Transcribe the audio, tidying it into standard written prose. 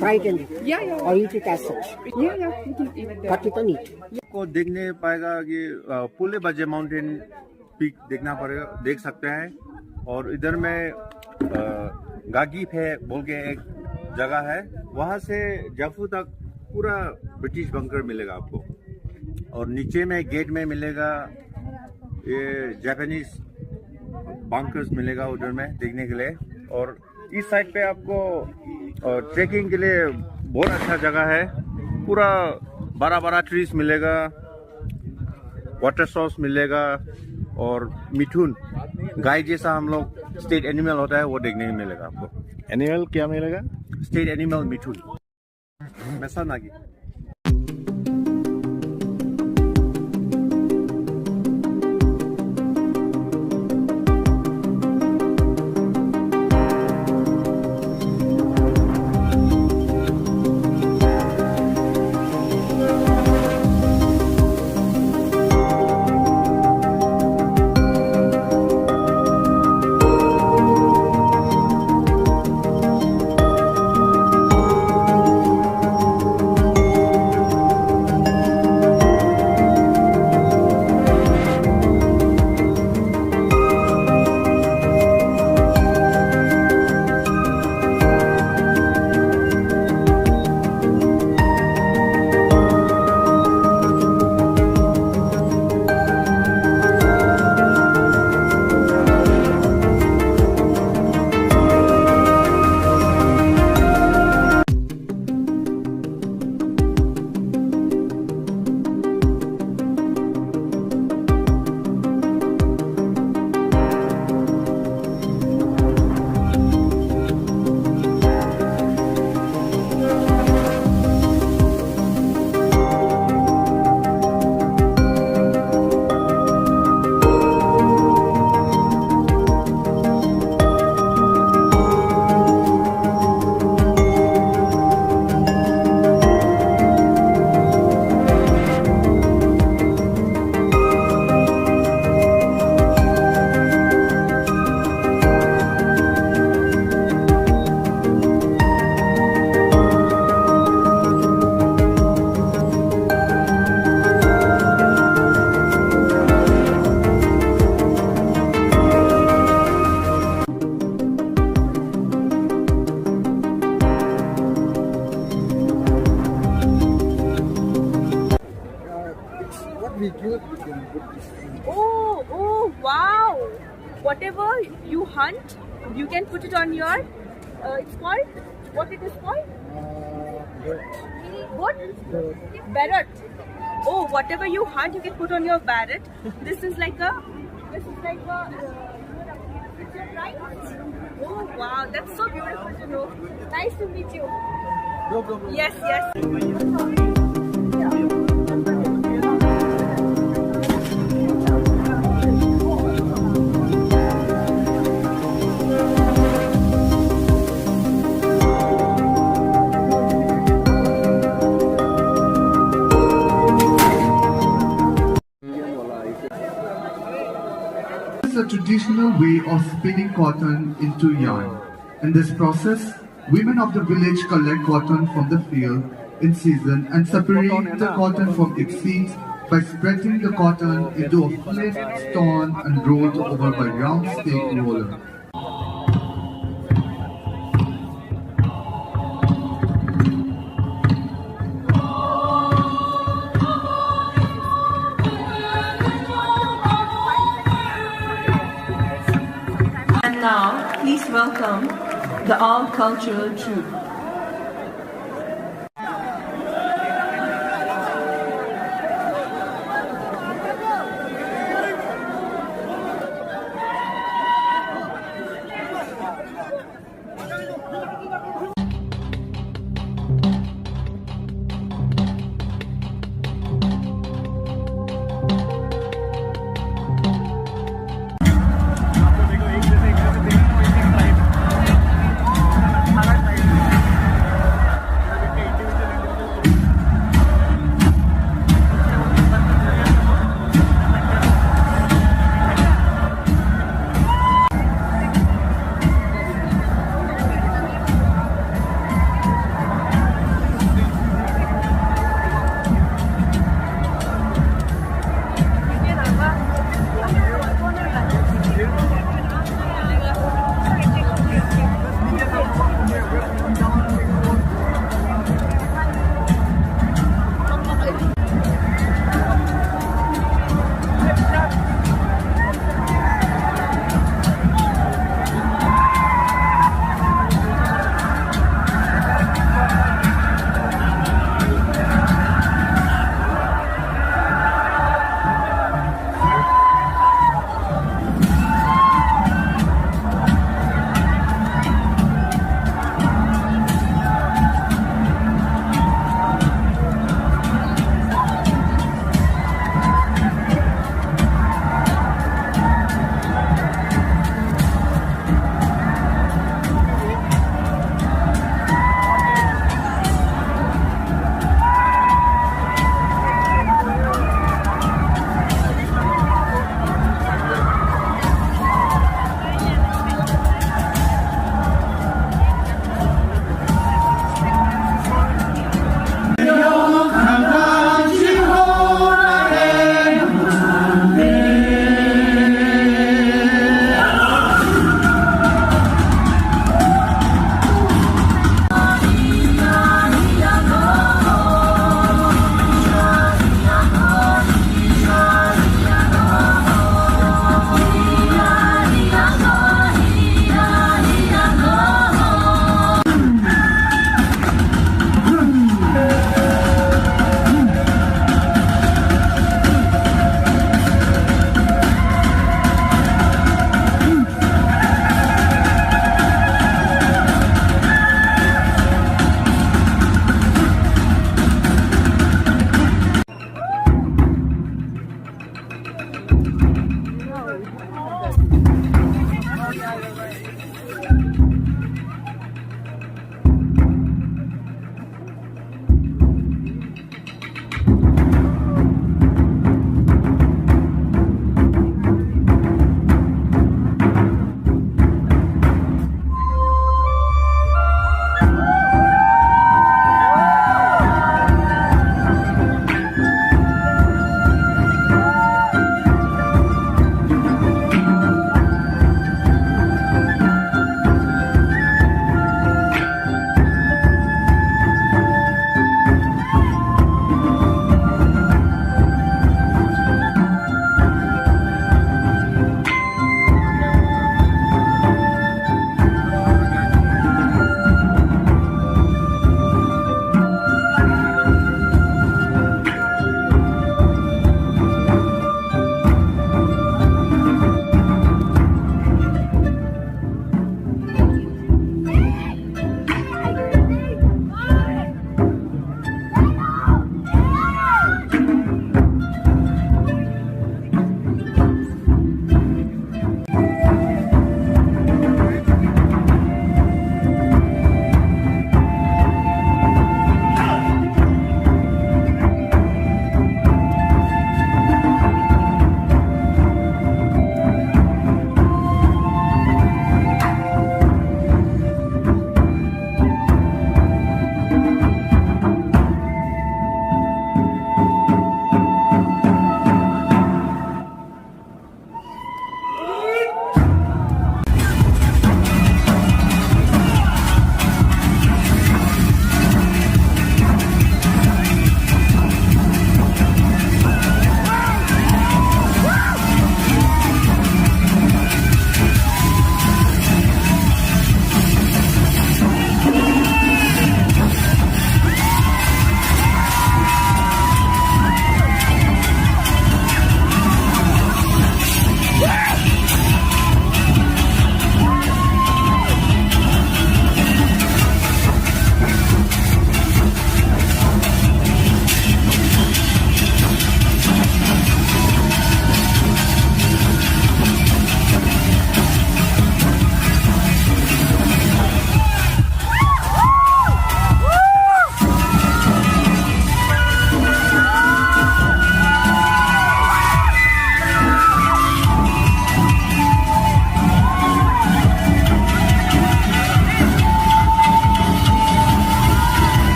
frightened Yeah. or eat it as such. Yeah. You can eat it. But you can eat. को देखने पाएगा कि पुले बजे mountain peak देखना पड़ेगा, देख सकते हैं। और इधर में गागीप है बोल के एक जगह है, वहाँ से जाफू तक पूरा ब्रिटिश बंकर मिलेगा आपको। और नीचे में गेट में मिलेगा ये जापानीज बंकर्स मिलेगा उधर में देखने के लिए। और इस साइड पे आपको ट्रैकिंग के लिए बहुत अच्छा जगह है। पूरा बड़ा बड़ा ट्रीज मिलेगा, वाटर सोर्स मिलेगा और मिथुन गाय जैसा हम लोग स्टेट एनिमल होता है वो देखने को मिलेगा आपको। एनिमल क्या मिलेगा? State animal Mithun मैसा Nagi. Oh, wow! Whatever you hunt, you can put it on your. It's called. What it is called? What? Barrett. Oh, whatever you hunt, you can put on your barrett. This is like a. Right? Oh wow, that's so beautiful to know. Nice to meet you. Yes, yes. This is a traditional way of spinning cotton into yarn. In this process, women of the village collect cotton from the field in season and separate the cotton from its seeds by spreading the cotton into a flat stone and rolled over by round stake roller. And now, please welcome the all-cultural troupe.